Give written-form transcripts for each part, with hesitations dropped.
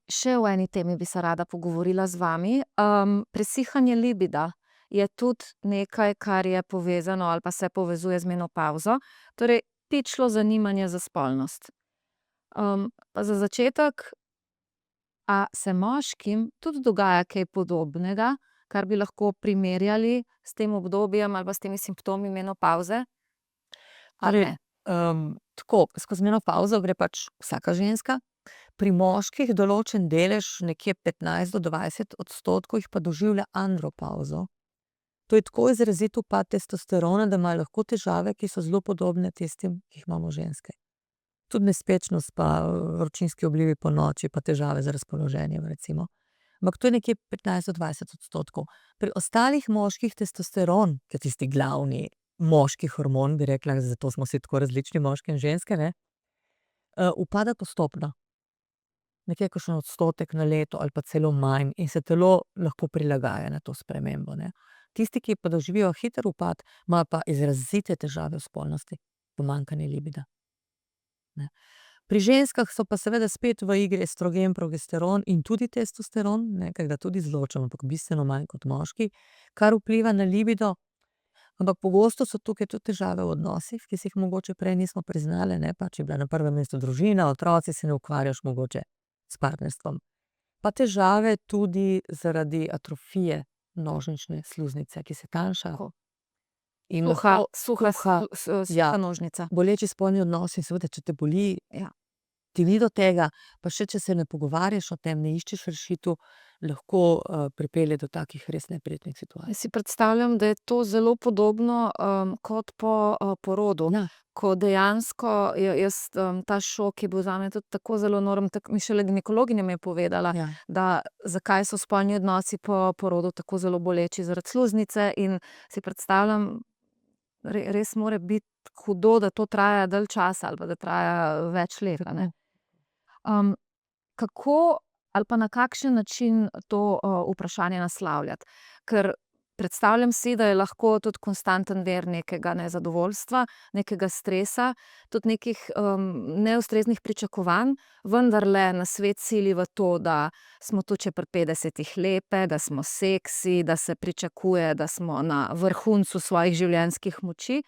Še o eni temi bi se rada pogovorila z vami. Presihanje libida je tudi nekaj, kar je povezano ali pa se povezuje z menopavzo, torej pičlo zanimanje za spolnost. Pa za začetek, a se moškim tudi dogaja kaj podobnega, kar bi lahko primerjali s tem obdobjem ali pa s temi simptomi menopavze? Ali Torej, ne? tako, skozi menopavzo gre pač vsaka ženska. Pri moških določen delež, nekje 15 do 20 % jih pa doživlja andropavzo. To je tako izrazit upad testosterona, da imajo lahko težave, ki so zelo podobne tistim, ki jih imamo ženske. Tudi nespečnost pa, vročinski oblivi ponoči pa težave z razpoloženjem, recimo. Ampak to je nekje 15 do 20 %. Pri ostalih moških testosteron, ke je tisti glavni moški hormon, bi rekla, zato smo si tako različni, moški in ženske, ne, upada postopno. Nekje kakšen odstotek na leto ali pa celo manj in se telo lahko prilagaja na to spremembo, ne. Tisti, ki pa doživijo hiter upad, imajo pa izrazite težave v spolnosti, pomanjkanje libida, ne. Pri ženskah so pa seveda spet v igri estrogen, progesteron in tudi testosteron, ne, ker ga tudi izločamo, ampak bistveno manj kot moški, kar vpliva na libido. Ampak pogosto so tukaj tudi težave v odnosih, ki si jih mogoče prej nismo priznale, ne, pač je bila na prvem mestu družina, otroci, se ne ukvarjaš mogoče s partnerstvom. Pa težave tudi zaradi atrofije nožnične sluznice, ki se tanjša. Tako. In Suha, lahko suha, suha, ja, suha nožnica. boleči spolni odnosi, seveda, če te boli, Ja. ti ni do tega, pa še če se ne pogovarjaš o tem, ne iščeš rešitev, lahko, pripelje do takih res neprijetnih situacij. Jaz si predstavljam, da je to zelo podobno, kot po, porodu. Ja. Ko dejansko jaz, ta šok je bil zame tudi tako zelo enormen, tako mi šele ginekologinja mi je povedala, Ja. da zakaj so spolni odnosi po porodu tako zelo boleči, zaradi sluznice, in si predstavljam, res more biti hudo, da to traja dalj časa ali pa da traja več let, a ne. Kako ali pa na kakšen način to, vprašanje naslavljati? Ker predstavljam si, da je lahko tudi konstanten vir nekega nezadovoljstva, nekega stresa, tudi nekih, neustreznih pričakovanj, vendarle nas svet sili v to, da smo tudi še pri 50 lepe, da smo seksi, da se pričakuje, da smo na vrhuncu svojih življenjskih moči.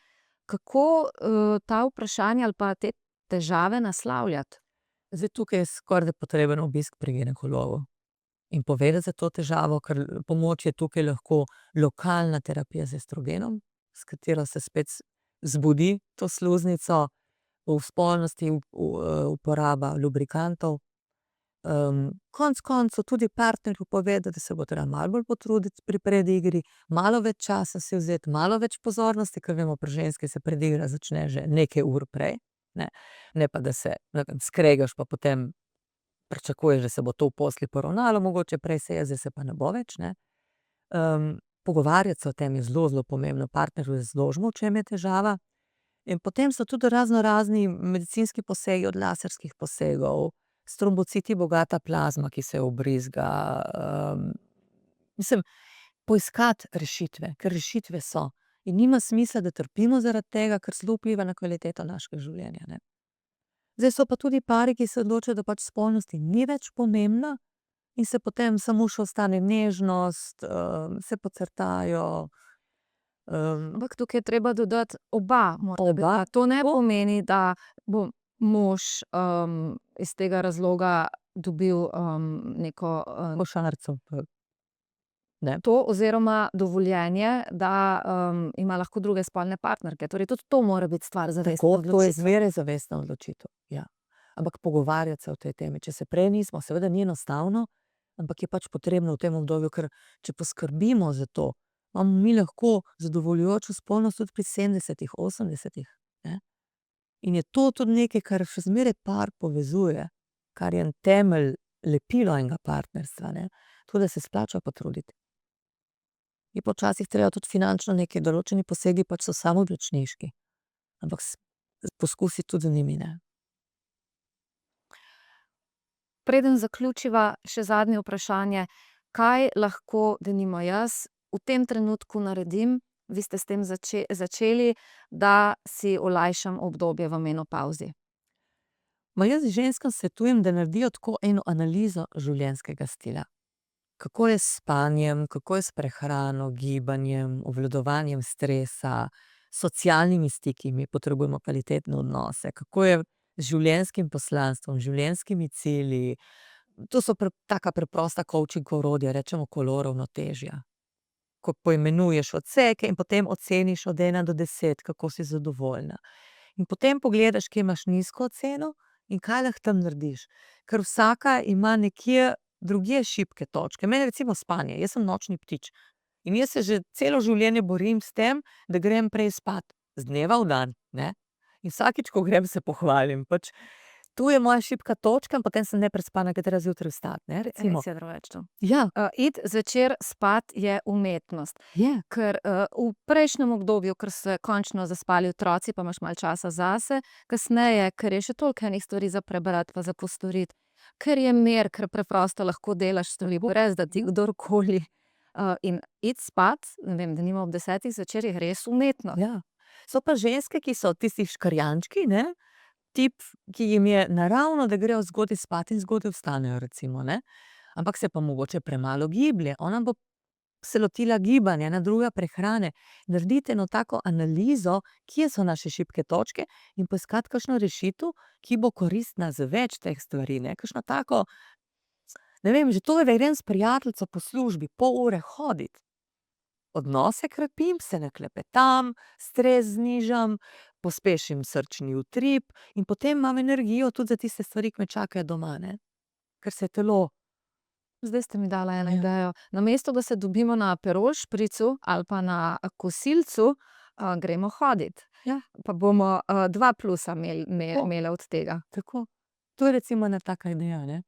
Kako, ta vprašanja ali pa te težave naslavljati? Zdaj, tukaj je skorajda potreben obisk pri ginekologu in povedati za to težavo, ker pomoč je tukaj lahko lokalna terapija z estrogenom, s katero se spet zbudi to sluznico, v spolnosti uporaba lubrikantov. Konec koncev tudi partnerju povedati, da se bo treba malo bolj potruditi pri predigri, malo več časa si vzeti, malo več pozornosti, ker vemo, pri ženski se predigra začne že nekaj ur prej, ne. Ne pa da se, ne vem, skregaš pa potem pričakuješ, da se bo to posle poravnalo, mogoče prej se je, zdaj se pa ne bo več, ne. Pogovarjati se o tem je zelo, zelo pomembno, partnerju razložimo, v čem je težava. In potem so tudi raznorazni medicinski posegi, od laserskih posegov, s trombociti bogata plazma, ki se vbrizga, mislim, poiskati rešitve, ker rešitve so. In nima smisla, da trpimo zaradi tega, ker zelo vpliva na kvaliteto našega življenja, ne. Zdaj so pa tudi pari, ki se odločijo, da pač spolnost jim ni več pomembna in se potem samo še ostane nežnost, se pocrtajo, Ampak tukaj je treba dodati, oba morata biti. Oba, To ne tako. pomeni, da bo mož, iz tega razloga dobil, neko, Košarico, ne. to oziroma dovoljenje, da, ima lahko druge spolne partnerke. Torej tudi to mora biti stvar zavestne Tako, to je odločitve. zmeraj zavestna odločitev, ja. Ampak pogovarjati se o tej temi, če se prej nismo, seveda ni enostavno, ampak je pač potrebno v tem obdobju, ker če poskrbimo za to, imamo mi lahko zadovoljujočo spolnost tudi pri 70, 80, ne. In je to tudi nekaj, kar še zmeraj par povezuje, kar je en temelj, lepilo enega partnerstva, ne. Tako da se splača potruditi. Je pa včasih treba tudi finančno nekaj, določeni posegi pač so samoplačniški, ampak poskusiti tudi z njimi, ne. Preden zaključiva, še zadnje vprašanje. Kaj lahko denimo jaz v tem trenutku naredim, vi ste s tem začeli, da si olajšam obdobje v menopavzi? Ma jaz ženskam svetujem, da naredijo tako eno analizo življenjskega stila. Kako je s spanjem, kako je s prehrano, gibanjem, obvladovanjem stresa, socialnimi stiki, mi potrebujemo kvalitetne odnose, kako je z življenjskim poslanstvom, življenjskimi cilji. To so taka preprosta kovčing orodja, rečemo kolo ravnotežja. Ko poimenuješ odseke in potem oceniš od 1 do 10, kako si zadovoljna. In potem pogledaš, kje imaš nizko oceno in kaj lahko tam narediš. Ker vsaka ima nekje drugje šibke točke. Meni recimo spanje, jaz sem nočni ptič. In jaz se že celo življenje borim s tem, da grem prej spat. Z dneva v dan, ne. In vsakič, ko grem, se pohvalim. Pač to je moja šibka točka in potem sem neprespana, ker treba zjutraj vstati, ne, recimo. Res je drugače to. Ja, Iti zvečer spat je umetnost. je. Ker v prejšnjem obdobju, ker so se končno zaspali otroci, pa imaš malo časa zase, kasneje, ker je še toliko enih stvari za prebrati pa za postoriti, ker je mir, ker preprosto lahko delaš stvari, brez da ti kdorkoli. In iti spat, ne vem, denimo ob 10 zvečer, je res umetnost. Ja. So pa ženske, ki so tisti škrjančki, ne, tip, ki jim je naravno, da grejo zgodaj spat in zgodaj vstanejo, recimo, ne. Ampak se pa mogoče premalo giblje. Ona bo se lotila gibanja, ena druga prehrane. Narediti eno tako analizo, kje so naše šibke točke, in poiskati kakšno rešitev, ki bo koristna za več teh stvari, ne. Kakšno tako, ne vem, že to, da grem s prijateljico po službi pol ure hodit. Odnose krepim, se naklepetam, stres znižam, pospešim srčni utrip in potem imam energijo tudi za tiste stvari, ki me čakajo doma, ne. Ker se telo. Zdaj ste mi dala eno Ja. idejo. Namesto, da se dobimo na Aperol špricu ali pa na kosilcu, gremo hodit. Ja. Pa bomo 2 plusa Tako. imele od tega. Tako. To je recimo ena taka ideja, ne.